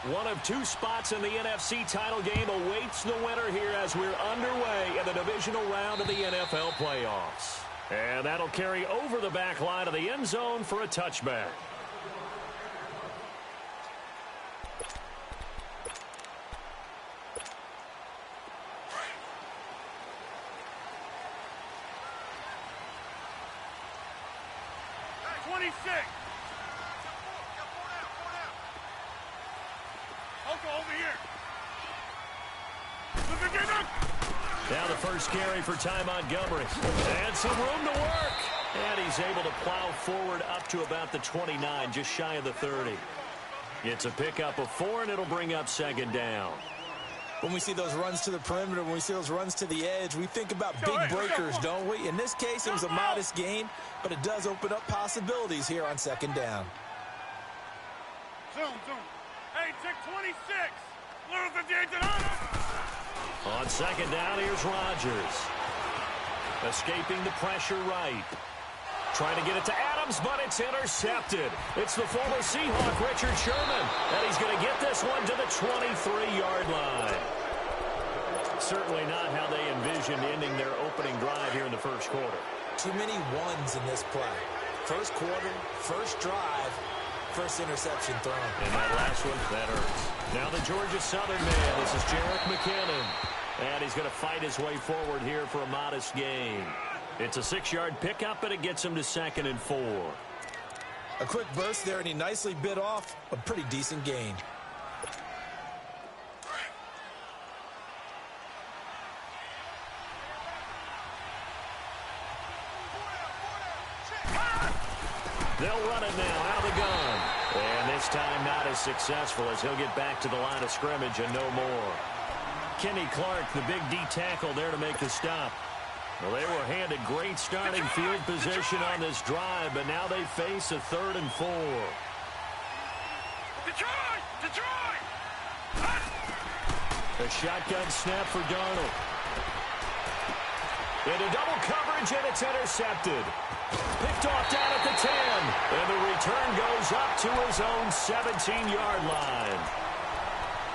One of two spots in the NFC title game awaits the winner here as we're underway in the divisional round of the NFL playoffs. And that'll carry over the back line of the end zone for a touchback. Now the first carry for Ty Montgomery. And some room to work. And he's able to plow forward up to about the 29, just shy of the 30. It's a pickup of 4, and it'll bring up second down. When we see those runs to the perimeter, when we see those runs to the edge, we think about big breakers, don't we? In this case, it was a modest gain, but it does open up possibilities here on second down. Zoom. Hey, check 26. Little 58 to On second down, here's Rodgers. Escaping the pressure right. Trying to get it to Adams, but it's intercepted. It's the former Seahawk, Richard Sherman, and he's going to get this one to the 23-yard line. Certainly not how they envisioned ending their opening drive here in the first quarter. Too many ones in this play. First quarter, first drive, first interception thrown. And that last one, that hurts. Now the Georgia Southern man, this is Jerick McKinnon. And he's going to fight his way forward here for a modest gain. It's a 6-yard pickup, and it gets him to 2nd and 4. A quick burst there, and he nicely bit off a pretty decent gain. They'll run it now out of the gun. And this time not as successful as he'll get back to the line of scrimmage and no more. Kenny Clark, the big D tackle there to make the stop. Well, they were handed great starting field position on this drive, but now they face a 3rd and 4. Detroit! A shotgun snap for Darnold. Into double coverage, and it's intercepted. Picked off down at the 10, and the return goes up to his own 17-yard line.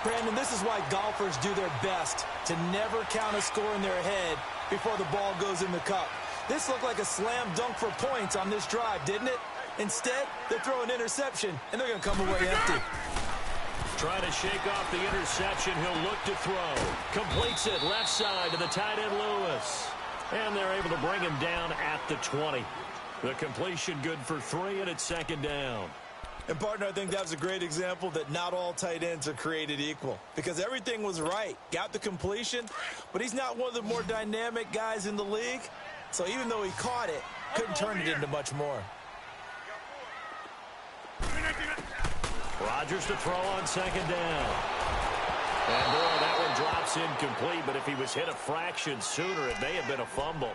Brandon, this is why golfers do their best to never count a score in their head before the ball goes in the cup. This looked like a slam dunk for points on this drive, didn't it? Instead, they throw an interception, and they're going to come away empty. Trying to shake off the interception, he'll look to throw. Completes it left side to the tight end Lewis. And they're able to bring him down at the 20. The completion good for 3, and it's 2nd down. And, partner, I think that was a great example that not all tight ends are created equal. Because everything was right. Got the completion, but he's not one of the more dynamic guys in the league. So even though he caught it, couldn't turn it into much more. Rodgers to throw on 2nd down. And, boy, that one drops incomplete, but if he was hit a fraction sooner, it may have been a fumble.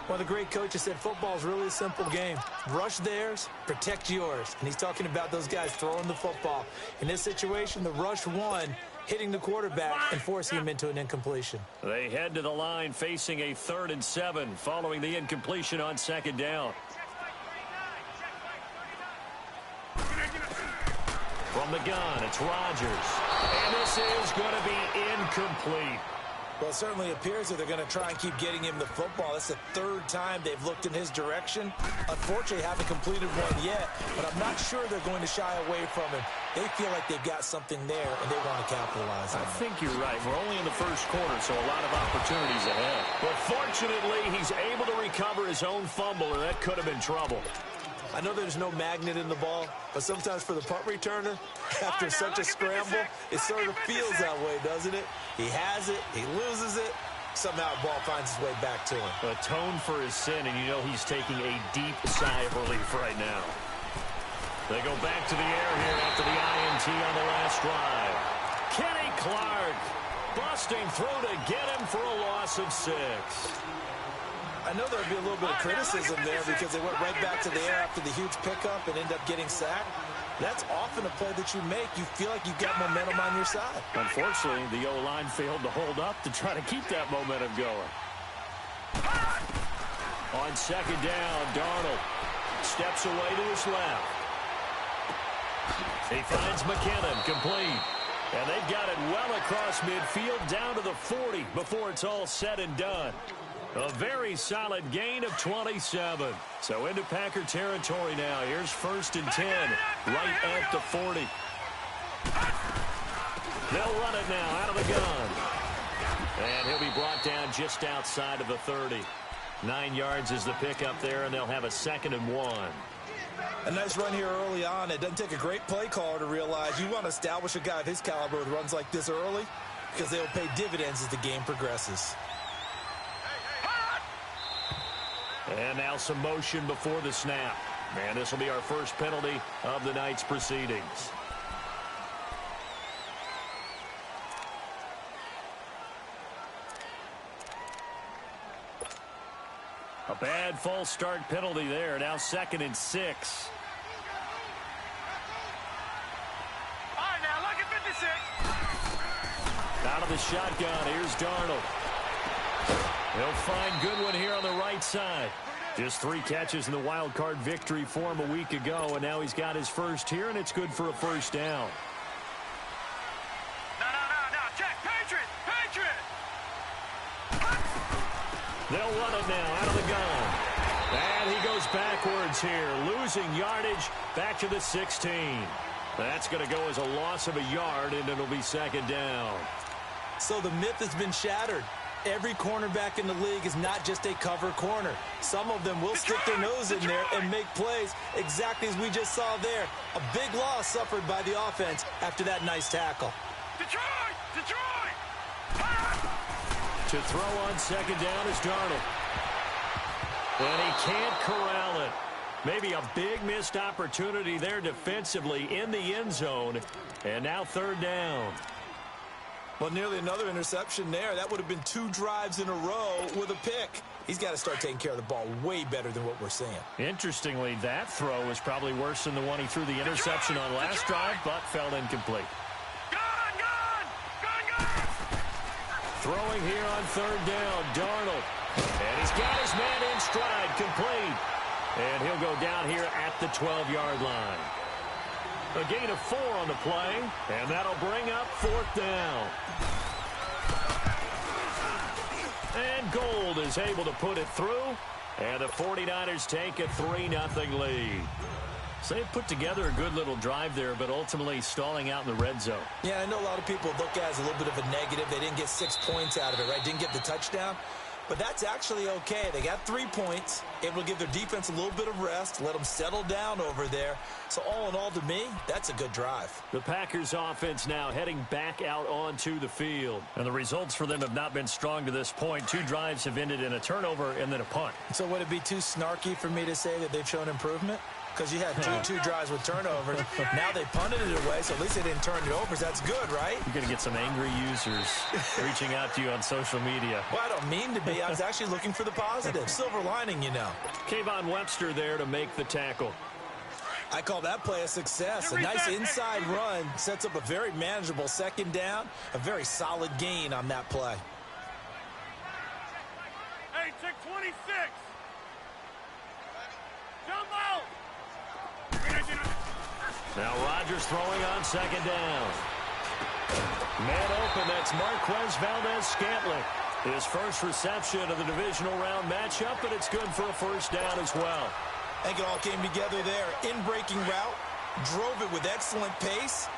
Well, the great coach said football is really a simple game. Rush theirs, protect yours. And he's talking about those guys throwing the football. In this situation, the rush won, hitting the quarterback and forcing him into an incompletion. They head to the line facing a 3rd and 7 following the incompletion on 2nd down. From the gun, it's Rodgers. And this is going to be incomplete. Well, it certainly appears that they're going to try and keep getting him the football. That's the 3rd time they've looked in his direction. Unfortunately, haven't completed one yet, but I'm not sure they're going to shy away from him. They feel like they've got something there, and they want to capitalize on it. I think you're right. We're only in the first quarter, so a lot of opportunities ahead. But fortunately, he's able to recover his own fumble, and that could have been trouble. I know there's no magnet in the ball, but sometimes for the punt returner, after such a scramble, it sort of feels that way, doesn't it? He has it, he loses it, somehow the ball finds its way back to him. Atone for his sin, and you know he's taking a deep sigh of relief right now. They go back to the air here after the INT on the last drive. Kenny Clark busting through to get him for a loss of 6. I know there would be a little bit of criticism there because they went right back to the air after the huge pickup and end up getting sacked. That's often a play that you make. You feel like you've got momentum on your side. Unfortunately, the O-line failed to hold up to try to keep that momentum going. On 2nd down, Darnold steps away to his left. He finds McKinnon, complete. And they've got it well across midfield down to the 40 before it's all said and done. A very solid gain of 27. So into Packer territory now. Here's 1st and 10 right at the 40. They'll run it now out of the gun. And he'll be brought down just outside of the 30. 9 yards is the pickup there, and they'll have a 2nd and 1. A nice run here early on. It doesn't take a great play caller to realize you want to establish a guy of his caliber with runs like this early because they will pay dividends as the game progresses. And now some motion before the snap. And this will be our first penalty of the night's proceedings. A bad false start penalty there. Now 2nd and 6. All right, now look at 56. Out of the shotgun, here's Darnold. He'll find Goodwin here on the right side. Just 3 catches in the wild card victory for him a week ago, and now he's got his first here, and it's good for a 1st down. No, check, Patriot. They'll run it now out of the gun. And he goes backwards here, losing yardage back to the 16. That's going to go as a loss of a yard, and it'll be 2nd down. So the myth has been shattered. Every cornerback in the league is not just a cover corner. Some of them will stick their nose in there and make plays exactly as we just saw there. A big loss suffered by the offense after that nice tackle. Detroit! To throw on 2nd down is Darnold. And he can't corral it. Maybe a big missed opportunity there defensively in the end zone. And now 3rd down. Well, nearly another interception there. That would have been 2 drives in a row with a pick. He's got to start taking care of the ball way better than what we're seeing. Interestingly, that throw was probably worse than the one he threw the interception on last drive, but fell incomplete. Throwing here on 3rd down, Darnold. And he's got his man in stride, complete. And he'll go down here at the 12-yard line. A gain of 4 on the play, and that'll bring up 4th down. And Gold is able to put it through, and the 49ers take a 3-0 lead. So they put together a good little drive there, but ultimately stalling out in the red zone. Yeah, I know a lot of people look at it as a little bit of a negative. They didn't get 6 points out of it, right? Didn't get the touchdown. But that's actually okay. They got 3 points. It will give their defense a little bit of rest, let them settle down over there. So all in all, to me, that's a good drive. The Packers offense now heading back out onto the field. And the results for them have not been strong to this point. 2 drives have ended in a turnover and then a punt. So would it be too snarky for me to say that they've shown improvement? Because you had two drives with turnovers. Now they punted it away, so at least they didn't turn it over. So that's good, right? You're going to get some angry users reaching out to you on social media. Well, I don't mean to be. I was actually looking for the positive. Silver lining, you know. Kayvon Webster there to make the tackle. I call that play a success. A nice inside run sets up a very manageable 2nd down. A very solid gain on that play. Hey, check 26. Jump out. Now Rodgers throwing on 2nd down. Man open, that's Marquez Valdez-Scantling. His first reception of the divisional round matchup, but it's good for a 1st down as well. I think it all came together there. In-breaking route, drove it with excellent pace.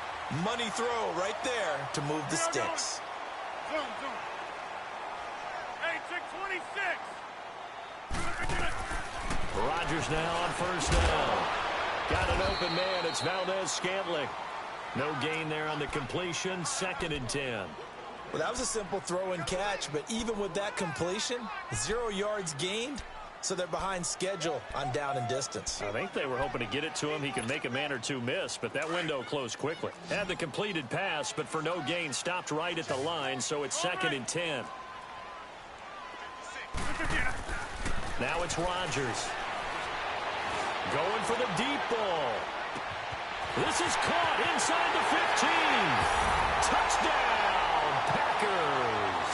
Money throw right there to move the sticks. Zone. Hey, check 26. Rodgers now on 1st down. Got an open man. It's Valdez-Scantling. No gain there on the completion. 2nd and 10. Well, that was a simple throw and catch, but even with that completion, 0 yards gained, so they're behind schedule on down and distance. I think they were hoping to get it to him. He could make a man or 2 miss, but that window closed quickly. Had the completed pass, but for no gain, stopped right at the line, so it's 2nd and 10. Now it's Rodgers. Going for the deep ball. This is caught inside the 15. Touchdown, Packers.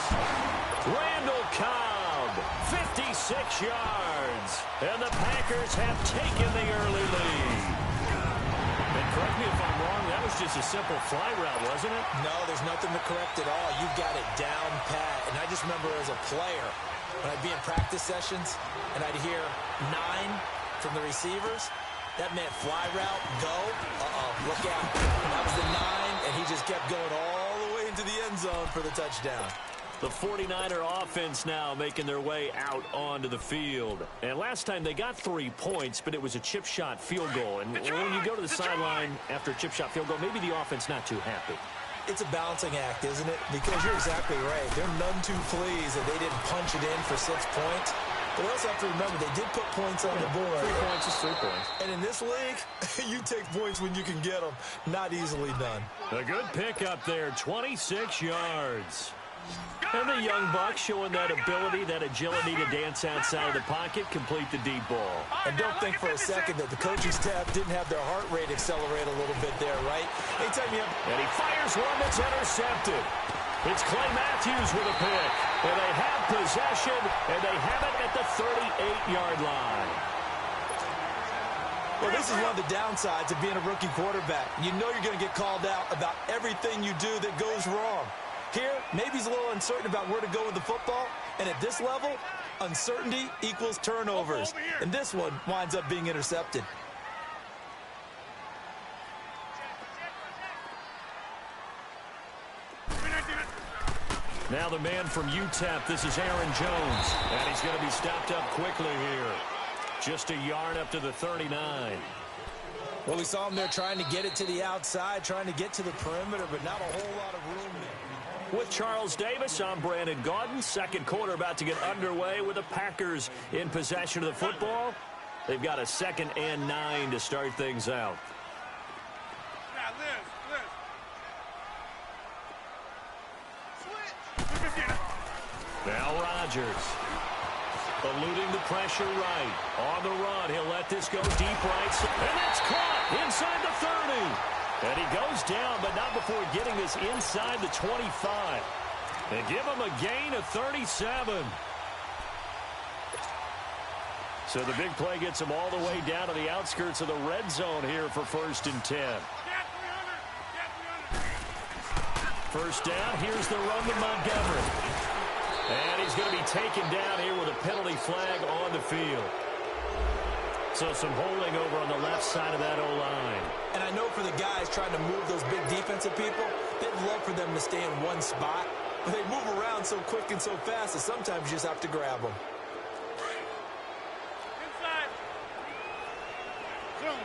Randall Cobb, 56 yards. And the Packers have taken the early lead. And correct me if I'm wrong, that was just a simple fly route, wasn't it? No, there's nothing to correct at all. You've got it down pat. And I just remember as a player, when I'd be in practice sessions and I'd hear 9 from the receivers, that meant fly route, go, look out. And that was the 9, and he just kept going all the way into the end zone for the touchdown. The 49er offense now making their way out onto the field. And last time they got 3 points, but it was a chip shot field goal. And when you go to the sideline after a chip shot field goal, maybe the offense not too happy. It's a balancing act, isn't it? Because you're exactly right. They're none too pleased that they didn't punch it in for 6 points. But we also have to remember they did put points on the board. 3 points is 3 points. And in this league, you take points when you can get them. Not easily done. A good pickup there, 26 yards. And the young buck showing that ability, that agility to dance outside of the pocket, complete the deep ball. And don't think for a second that the coaching staff didn't have their heart rate accelerate a little bit there, right? Anytime you have... And he fires one that's intercepted. It's Clay Matthews with a pick. And they have possession, and they have it at the 38-yard line. Well, this is one of the downsides of being a rookie quarterback. You know you're going to get called out about everything you do that goes wrong. Here, maybe he's a little uncertain about where to go with the football. And at this level, uncertainty equals turnovers. And this one winds up being intercepted. Now the man from UTEP, this is Aaron Jones. And he's going to be stopped up quickly here. Just a yard up to the 39. Well, we saw him there trying to get it to the outside, trying to get to the perimeter, but not a whole lot of room there. With Charles Davis, I'm Brandon Gaudin. Second quarter about to get underway with the Packers in possession of the football. They've got a 2nd and 9 to start things out. Now Rodgers. Eluding the pressure right. On the run, he'll let this go deep right. And it's caught inside the 30. And he goes down, but not before getting this inside the 25. And give him a gain of 37. So the big play gets him all the way down to the outskirts of the red zone here for 1st and 10. First down, here's the run to Montgomery. And he's going to be taken down here with a penalty flag on the field. So some holding over on the left side of that O-line. And I know for the guys trying to move those big defensive people, they'd love for them to stay in one spot. But they move around so quick and so fast that sometimes you just have to grab them. Inside. Zoom.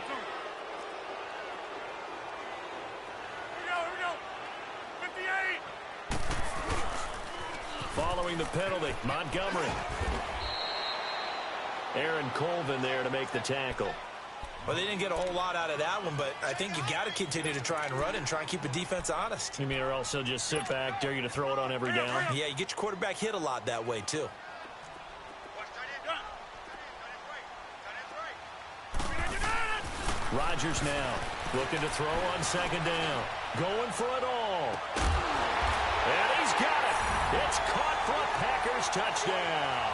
Here we go. 58. Following the penalty, Montgomery. Aaron Colvin there to make the tackle. Well, they didn't get a whole lot out of that one, but I think you got to continue to try and run and try and keep the defense honest. You mean or also just sit back, dare you to throw it on every down? Yeah, you get your quarterback hit a lot that way, too. Rodgers now looking to throw on 2nd down. Going for it all. And he's got it. It's caught for a Packers touchdown.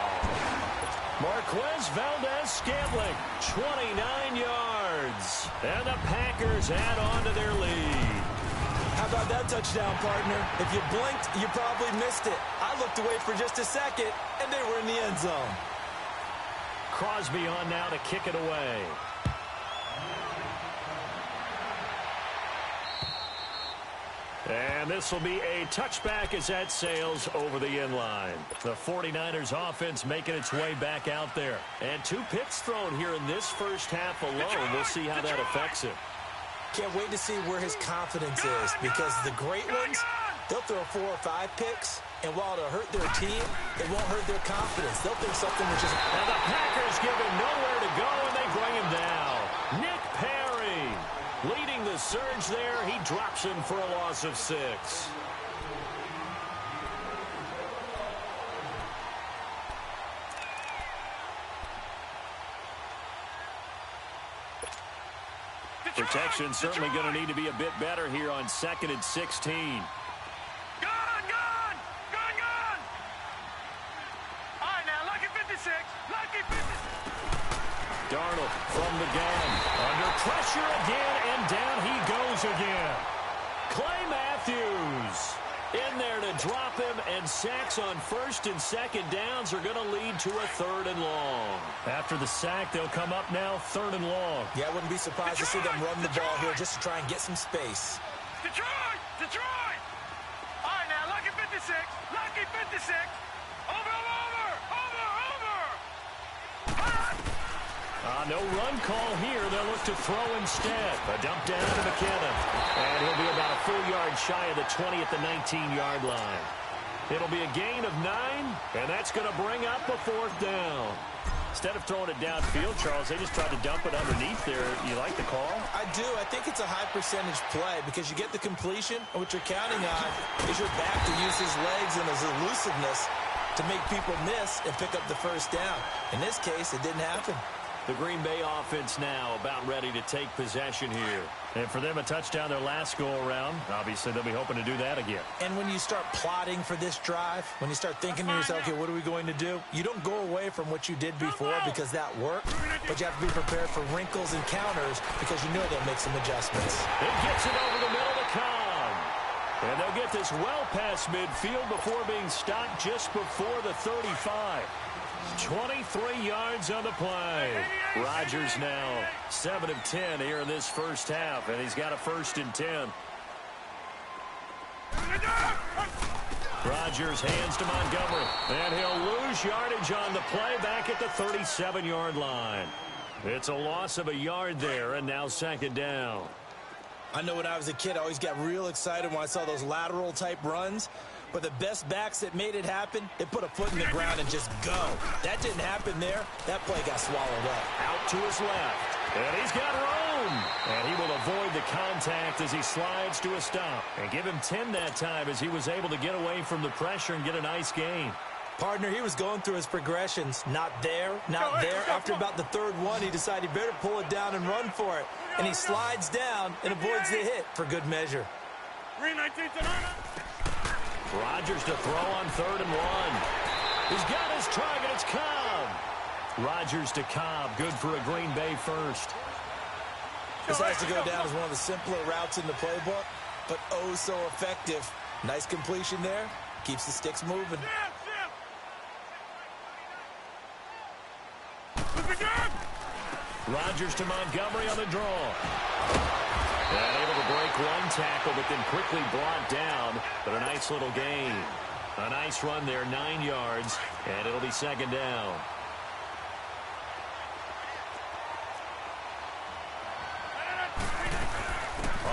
Marquez Valdez-Scantling, 29 yards. And the Packers add on to their lead. How about that touchdown, partner? If you blinked, you probably missed it. I looked away for just a second, and they were in the end zone. Crosby on now to kick it away. And this will be a touchback as that sails over the end line. The 49ers offense making its way back out there. And 2 picks thrown here in this first half alone. We'll see how that affects him. Can't wait to see where his confidence is, because the great ones, they'll throw 4 or 5 picks, and while it'll hurt their team, it won't hurt their confidence. They'll think something which is... And the Packers give him nowhere to go, and they bring him down. Nick Perry leading the surge there. He drops him for a loss of 6. Protection certainly going to need to be a bit better here on 2nd and 16. Gone! All right, now, lucky 56. Lucky 56. Darnold from the gun. Under pressure again, and down he goes again. Clay Matthews in there to drop him, and sacks on first and second downs are going to lead to a 3rd and long. After the sack, they'll come up now 3rd and long. Yeah, I wouldn't be surprised to see them run the ball here just to try and get some space. Detroit! Detroit! All right, now, lucky 56. Lucky 56. Over! No run call here. They'll look to throw instead. A dump down to McKinnon. And he'll be about a full yard shy of the 20 at the 19-yard line. It'll be a gain of 9, and that's going to bring up a 4th down. Instead of throwing it downfield, Charles, they just tried to dump it underneath there. You like the call? I do. I think it's a high-percentage play because you get the completion, and what you're counting on is your back to use his legs and his elusiveness to make people miss and pick up the 1st down. In this case, it didn't happen. The Green Bay offense now about ready to take possession here. And for them, a touchdown their last go-around. Obviously, they'll be hoping to do that again. And when you start plotting for this drive, when you start thinking to yourself, okay, what are we going to do? You don't go away from what you did before because that worked, but you have to be prepared for wrinkles and counters because you know they'll make some adjustments. It gets it over the middle to Cobb. And they'll get this well past midfield before being stopped just before the 35. 23 yards on the play. Rodgers now 7 of 10 here in this first half, and he's got a 1st and 10. Rodgers hands to Montgomery, and he'll lose yardage on the play back at the 37-yard line. It's a loss of a yard there, and now 2nd down. I know when I was a kid, I always got real excited when I saw those lateral-type runs. But the best backs that made it happen, they put a foot in the ground and just go. That didn't happen there. That play got swallowed up. Out to his left. And he's got room. And he will avoid the contact as he slides to a stop. And give him 10 that time as he was able to get away from the pressure and get a nice gain. Partner, he was going through his progressions. Not there, not there. After about the 3rd one, he decided he better pull it down and run for it. And he slides down and avoids the hit for good measure. Rodgers to throw on 3rd and 1. He's got his target. It's Cobb. Rodgers to Cobb. Good for a Green Bay 1st. This has to go down as one of the simpler routes in the playbook, but oh so effective. Nice completion there. Keeps the sticks moving. Rodgers to Montgomery on the draw. And able to break one tackle, but then quickly brought down. But a nice little gain. A nice run there, 9 yards, and it'll be 2nd down.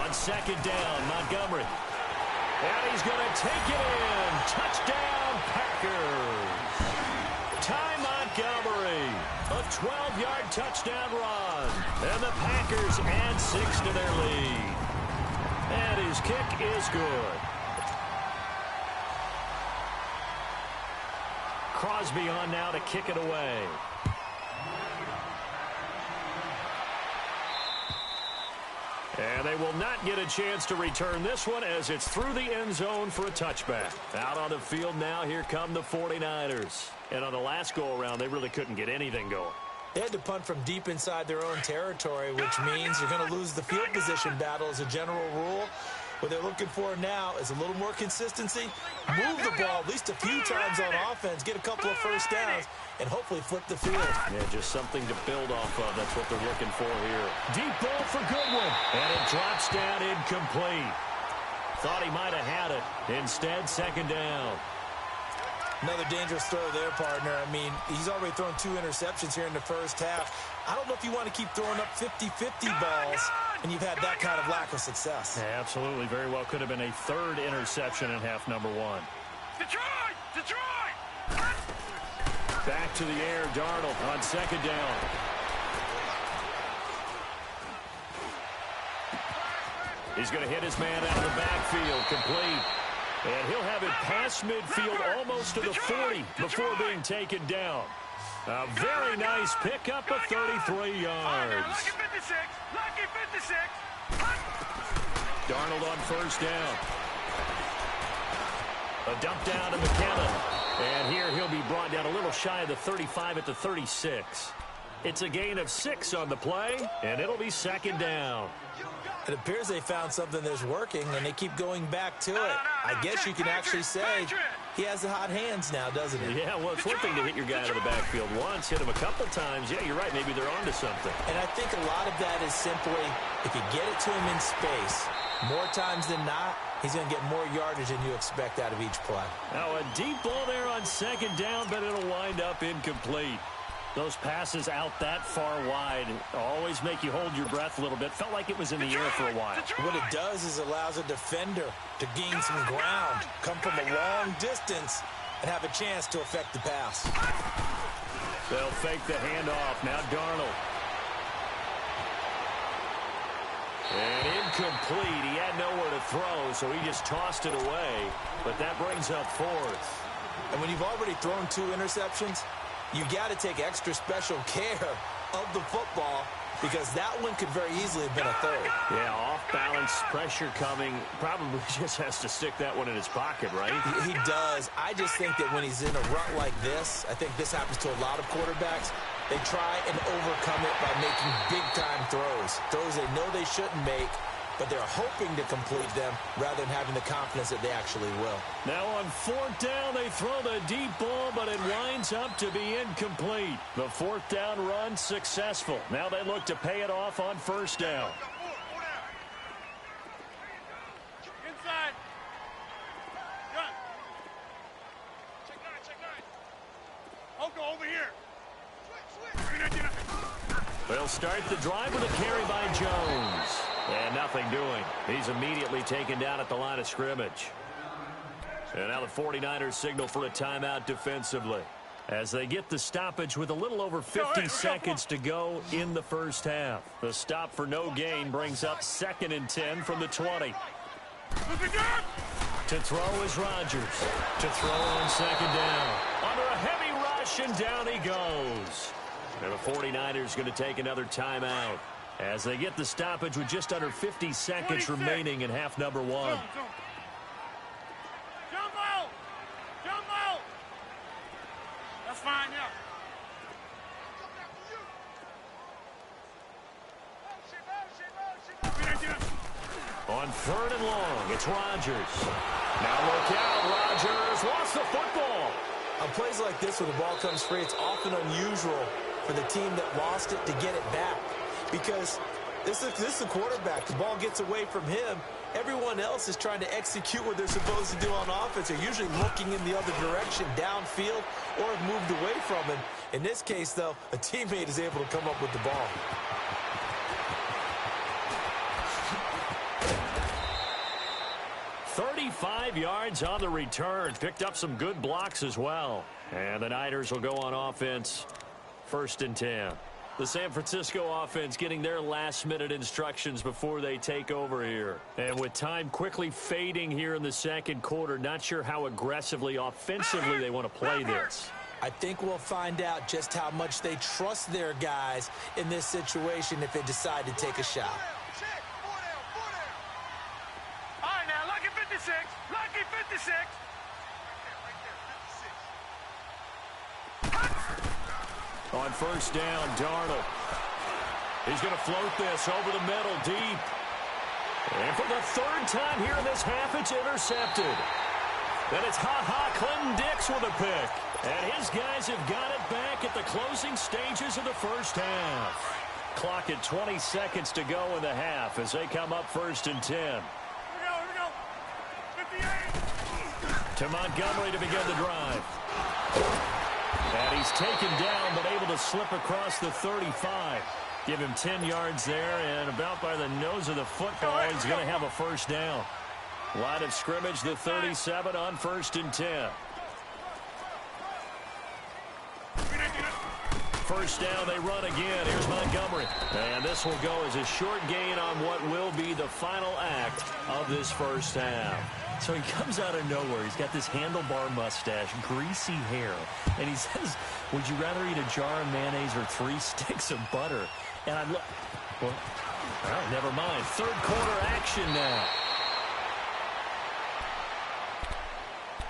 On 2nd down, Montgomery. And he's going to take it in. Touchdown, Packers. Ty Montgomery. A 12-yard touchdown run. And the Packers add 6 to their lead. And his kick is good. Crosby on now to kick it away. And they will not get a chance to return this one as it's through the end zone for a touchback. Out on the field now, here come the 49ers. And on the last go-around, they really couldn't get anything going. They had to punt from deep inside their own territory, which means you're going to lose the field position battle as a general rule. What they're looking for now is a little more consistency, move the ball at least a few times on offense, get a couple of first downs, and hopefully flip the field. Yeah, just something to build off of. That's what they're looking for here. Deep ball for Goodwin, and it drops down incomplete. Thought he might have had it. Instead, 2nd down. Another dangerous throw there, partner. I mean, he's already thrown 2 interceptions here in the first half. I don't know if you want to keep throwing up 50-50 balls, and you've had that kind of lack of success. Yeah, absolutely. Very well could have been a 3rd interception in half number 1. Detroit! Detroit! Back to the air, Darnold on 2nd down. He's going to hit his man out of the backfield, complete. And he'll have it past midfield almost to the 40 before being taken down. A very nice pickup of 33 yards. Lucky 56! Lucky 56! Darnold on 1st down. A dump down to McKinnon. And here he'll be brought down a little shy of the 35 at the 36. It's a gain of 6 on the play, and it'll be second down. It appears they found something that's working, and they keep going back to it. I guess you can actually say he has the hot hands now, doesn't he? Yeah, well, it's one thing to hit your guy out of the backfield once, hit him a couple times. Yeah, you're right. Maybe they're onto something. And I think a lot of that is simply if you get it to him in space, more times than not, he's going to get more yardage than you expect out of each play. Now, a deep ball there on second down, but it'll wind up incomplete. Those passes out that far wide always make you hold your breath a little bit. Felt like it was in the air for a while. What it does is allows a defender to gain some ground, come from a long distance, and have a chance to affect the pass. They'll fake the handoff. Now Darnold. And incomplete. He had nowhere to throw, so he just tossed it away. But that brings up 4th. And when you've already thrown 2 interceptions, you got to take extra special care of the football because that one could very easily have been a 3rd. Yeah, off-balance pressure coming. Probably just has to stick that one in his pocket, right? He does. I just think that when he's in a rut like this, I think this happens to a lot of quarterbacks, they try and overcome it by making big-time throws. Throws they know they shouldn't make, but they're hoping to complete them rather than having the confidence that they actually will. Now on 4th down, they throw the deep ball, but it winds up to be incomplete. The 4th down run successful. Now they look to pay it off on 1st down. Inside. Gun. Check 9. Oko, over here. They'll start the drive with a carry by Jones. And nothing doing. He's immediately taken down at the line of scrimmage. And now the 49ers signal for a timeout defensively as they get the stoppage with a little over 50 seconds to go in the first half. The stop for no gain brings up 2nd and 10 from the 20. To throw is Rodgers. To throw on 2nd down. Under a heavy rush, and down he goes. And the 49ers going to take another timeout as they get the stoppage with just under 50 seconds remaining in half number 1. Jump out! Jump out! That's fine, yeah. On 3rd and long, it's Rodgers. Now look out, Rodgers lost the football. On plays like this where the ball comes free, it's often unusual for the team that lost it to get it back. Because this is the quarterback. The ball gets away from him. Everyone else is trying to execute what they're supposed to do on offense. They're usually looking in the other direction, downfield, or have moved away from him. In this case, though, a teammate is able to come up with the ball. "35 yards on the return. Picked up some good blocks as well. And the Niners will go on offense. 1st and 10. The San Francisco offense getting their last-minute instructions before they take over here. And with time quickly fading here in the 2nd quarter, not sure how aggressively, offensively they want to play this. I think we'll find out just how much they trust their guys in this situation if they decide to take a shot. All right, now, lucky 56. Lucky 56. On 1st down, Darnold. He's going to float this over the middle, deep. And for the 3rd time here in this half, it's intercepted. Then it's Clinton Dix with a pick. And his guys have got it back at the closing stages of the first half. Clock at 20 seconds to go in the half as they come up 1st and 10. Here we go. 58. To Montgomery to begin the drive. And he's taken down, but able to slip across the 35. Give him 10 yards there, and about by the nose of the football, he's going to have a 1st down. Line of scrimmage, the 37 on 1st and 10. 1st down, they run again. Here's Montgomery. And this will go as a short gain on what will be the final act of this first half. So he comes out of nowhere. He's got this handlebar mustache, greasy hair. And he says, would you rather eat a jar of mayonnaise or 3 sticks of butter? And I look, well, all right, never mind. 3rd quarter action now.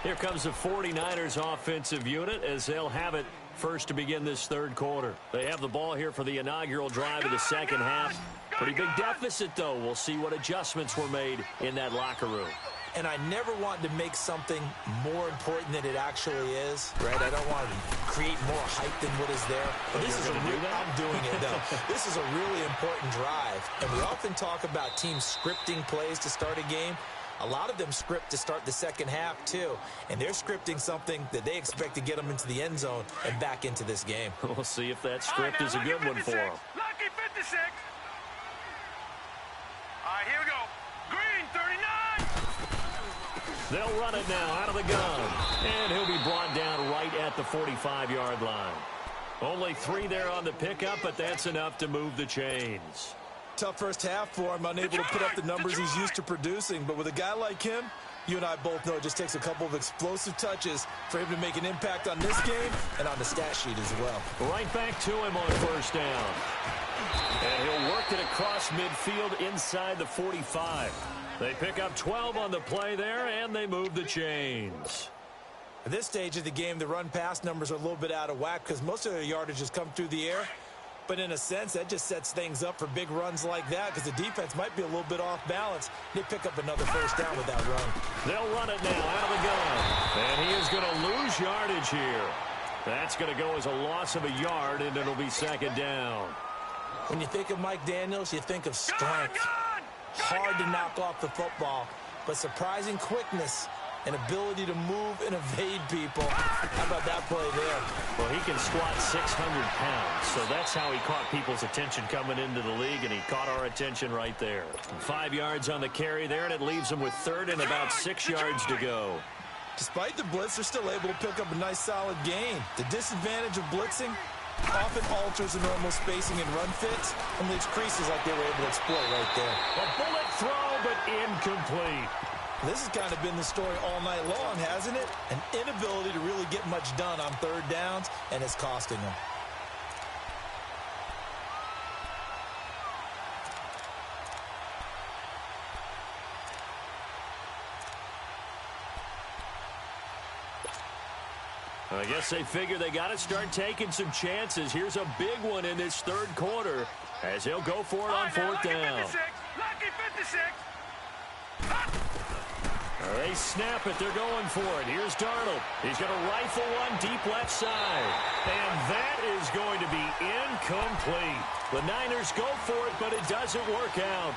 Here comes the 49ers offensive unit as they'll have it First to begin this third quarter. They have the ball here for the inaugural drive of the second half. Pretty big deficit, though. We'll see what adjustments were made in that locker room. And I never want to make something more important than it actually is, right? I don't want to create more hype than what is there. But this is I'm doing it, though. This is a really important drive. And we often talk about teams scripting plays to start a game. A lot of them script to start the second half, too. And they're scripting something that they expect to get them into the end zone and back into this game. We'll see if that script is a good one for them. Lucky 56. All right, here we go. Green, 39. They'll run it now out of the gun. And he'll be brought down right at the 45-yard line. Only 3 there on the pickup, but that's enough to move the chains. Tough first half for him, unable to put up the numbers he's used to producing. But with a guy like him, you and I both know it just takes a couple of explosive touches for him to make an impact on this game and on the stat sheet as well. Right back to him on first down. And he'll work it across midfield inside the 45. They pick up 12 on the play there, and they move the chains. At this stage of the game, the run-pass numbers are a little bit out of whack because most of their yardage has come through the air. But in a sense, that just sets things up for big runs like that because the defense might be a little bit off balance. They pick up another first down with that run. They'll run it now out of the gun. And he is going to lose yardage here. That's going to go as a loss of a yard, and it'll be second down. When you think of Mike Daniels, you think of strength. Hard to knock off the football, but surprising quickness and ability to move and evade people. How about that play there? Well, he can squat 600 pounds, so that's how he caught people's attention coming into the league, and he caught our attention right there. 5 yards on the carry there, and it leaves him with third and about 6 yards to go. Despite the blitz, they're still able to pick up a nice, solid gain. The disadvantage of blitzing often alters the normal spacing and run fits and leaves creases like they were able to exploit right there. A bullet throw, but incomplete. This has kind of been the story all night long, hasn't it? An inability to really get much done on third downs, and it's costing them. I guess they figure they got to start taking some chances. Here's a big one in this third quarter as he'll go for it on fourth down. Lucky 56. They snap it. They're going for it. Here's Darnold. He's going to rifle one deep left side. And that is going to be incomplete. The Niners go for it, but it doesn't work out.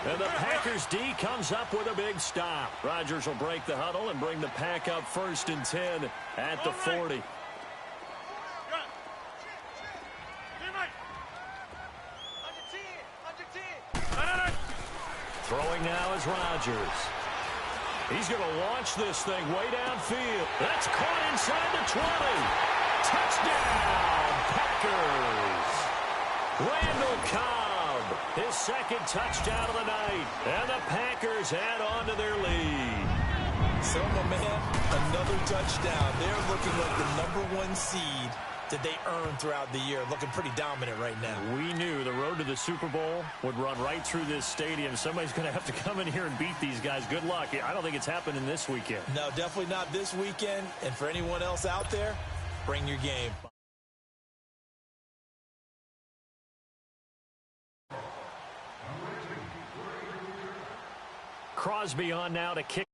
And the Packers D comes up with a big stop. Rodgers will break the huddle and bring the Pack up 1st and 10 at the 40. Throwing now is Rodgers. He's going to launch this thing way downfield. That's caught inside the 20. Touchdown, Packers. Randall Cobb, his second touchdown of the night. And the Packers add on to their lead. So, my man, another touchdown. They're looking like the #1 seed that they earned throughout the year. Looking pretty dominant right now. We knew the road to the Super Bowl would run right through this stadium. Somebody's going to have to come in here and beat these guys. Good luck. I don't think it's happening this weekend. No, definitely not this weekend. And for anyone else out there, bring your game. Crosby on now to kick.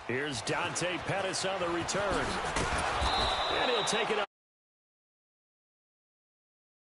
Here's Dante Pettis on the return. And he'll take it up.